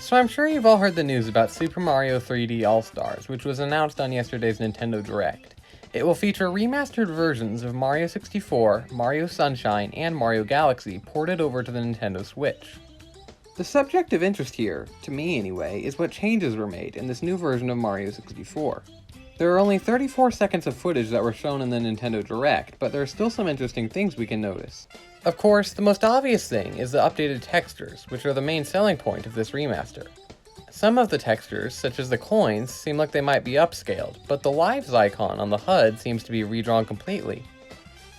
So I'm sure you've all heard the news about Super Mario 3D All-Stars, which was announced on yesterday's Nintendo Direct. It will feature remastered versions of Mario 64, Mario Sunshine, and Mario Galaxy ported over to the Nintendo Switch. The subject of interest here, to me anyway, is what changes were made in this new version of Mario 64. There are only 34 seconds of footage that were shown in the Nintendo Direct, but there are still some interesting things we can notice. Of course, the most obvious thing is the updated textures, which are the main selling point of this remaster. Some of the textures, such as the coins, seem like they might be upscaled, but the Lives icon on the HUD seems to be redrawn completely.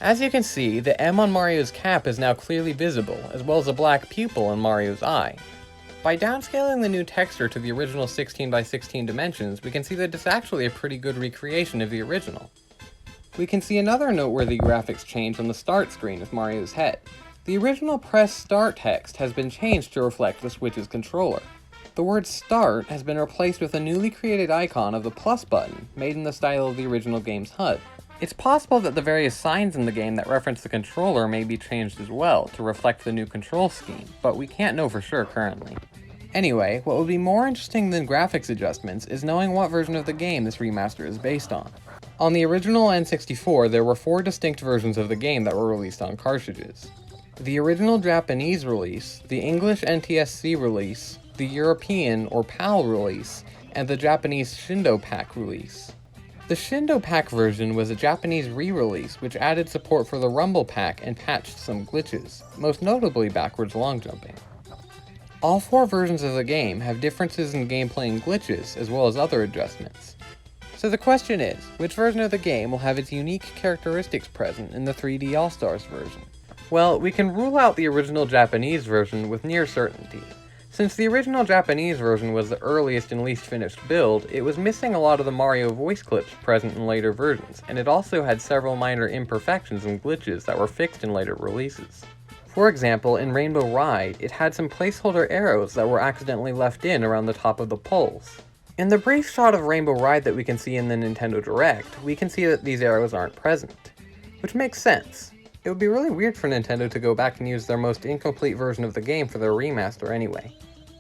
As you can see, the M on Mario's cap is now clearly visible, as well as a black pupil in Mario's eye. By downscaling the new texture to the original 16x16 dimensions, we can see that it's actually a pretty good recreation of the original. We can see another noteworthy graphics change on the start screen of Mario's head. The original Press Start text has been changed to reflect the Switch's controller. The word Start has been replaced with a newly created icon of the plus button, made in the style of the original game's HUD. It's possible that the various signs in the game that reference the controller may be changed as well to reflect the new control scheme, but we can't know for sure currently. Anyway, what would be more interesting than graphics adjustments is knowing what version of the game this remaster is based on. On the original N64, there were 4 distinct versions of the game that were released on cartridges. The original Japanese release, the English NTSC release, the European or PAL release, and the Japanese Shindo Pack release. The Shindo Pack version was a Japanese re-release which added support for the Rumble Pack and patched some glitches, most notably backwards long jumping. All 4 versions of the game have differences in gameplay and glitches, as well as other adjustments. So the question is, which version of the game will have its unique characteristics present in the 3D All-Stars version? Well, we can rule out the original Japanese version with near certainty. Since the original Japanese version was the earliest and least finished build, it was missing a lot of the Mario voice clips present in later versions, and it also had several minor imperfections and glitches that were fixed in later releases. For example, in Rainbow Ride, it had some placeholder arrows that were accidentally left in around the top of the poles. In the brief shot of Rainbow Ride that we can see in the Nintendo Direct, we can see that these arrows aren't present. Which makes sense. It would be really weird for Nintendo to go back and use their most incomplete version of the game for their remaster anyway.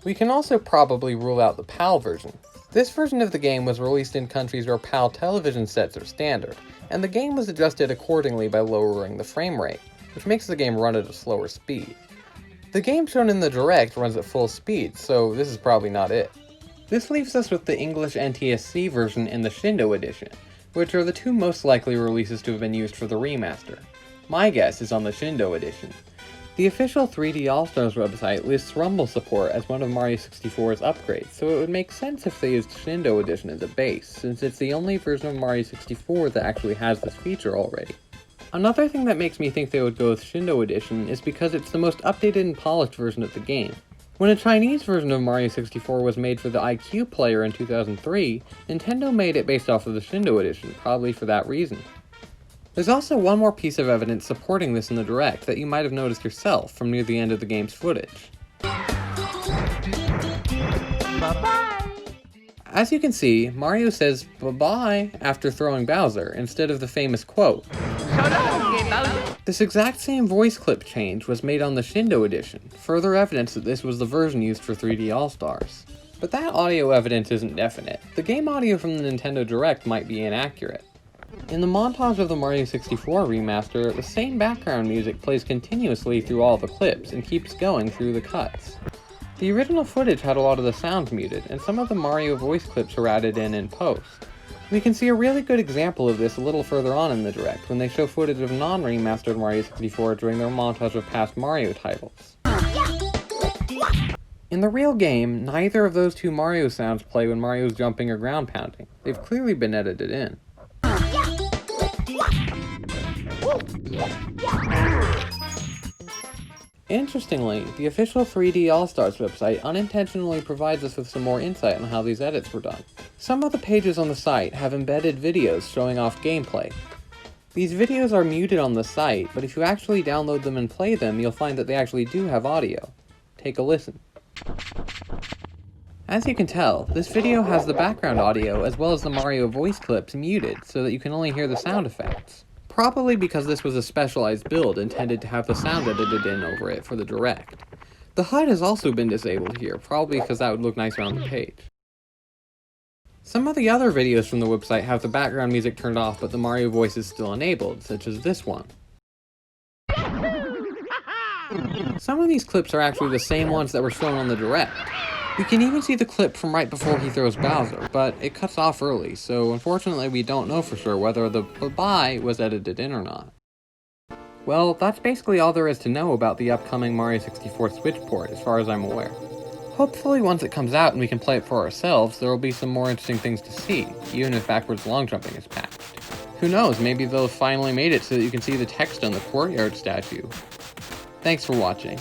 We can also probably rule out the PAL version. This version of the game was released in countries where PAL television sets are standard, and the game was adjusted accordingly by lowering the frame rate, which makes the game run at a slower speed. The game shown in the Direct runs at full speed, so this is probably not it. This leaves us with the English NTSC version and the Shindo edition, which are the 2 most likely releases to have been used for the remaster. My guess is on the Shindo edition. The official 3D All-Stars website lists Rumble support as one of Mario 64's upgrades, so it would make sense if they used Shindo edition as a base, since it's the only version of Mario 64 that actually has this feature already. Another thing that makes me think they would go with Shindo edition is because it's the most updated and polished version of the game. When a Chinese version of Mario 64 was made for the IQ player in 2003, Nintendo made it based off of the Shindo edition, probably for that reason. There's also one more piece of evidence supporting this in the Direct that you might have noticed yourself from near the end of the game's footage. Bye-bye! As you can see, Mario says bye-bye after throwing Bowser, instead of the famous quote. This exact same voice clip change was made on the Shindo edition, further evidence that this was the version used for 3D All-Stars. But that audio evidence isn't definite. The game audio from the Nintendo Direct might be inaccurate. In the montage of the Mario 64 remaster, the same background music plays continuously through all the clips and keeps going through the cuts. The original footage had a lot of the sounds muted, and some of the Mario voice clips were added in post. We can see a really good example of this a little further on in the Direct, when they show footage of non-remastered Mario 64 during their montage of past Mario titles. In the real game, neither of those 2 Mario sounds play when Mario's jumping or ground pounding. They've clearly been edited in. Interestingly, the official 3D All-Stars website unintentionally provides us with some more insight on how these edits were done. Some of the pages on the site have embedded videos showing off gameplay. These videos are muted on the site, but if you actually download them and play them, you'll find that they actually do have audio. Take a listen. As you can tell, this video has the background audio as well as the Mario voice clips muted so that you can only hear the sound effects. Probably because this was a specialized build intended to have the sound edited in over it for the Direct. The HUD has also been disabled here, probably because that would look nicer on the page. Some of the other videos from the website have the background music turned off but the Mario voice is still enabled, such as this one. Some of these clips are actually the same ones that were shown on the Direct. We can even see the clip from right before he throws Bowser, but it cuts off early, so unfortunately we don't know for sure whether the bye-bye was edited in or not. Well, that's basically all there is to know about the upcoming Mario 64 Switch port, as far as I'm aware. Hopefully once it comes out and we can play it for ourselves, there will be some more interesting things to see, even if backwards long jumping is patched. Who knows, maybe they'll finally made it so that you can see the text on the courtyard statue. Thanks for watching.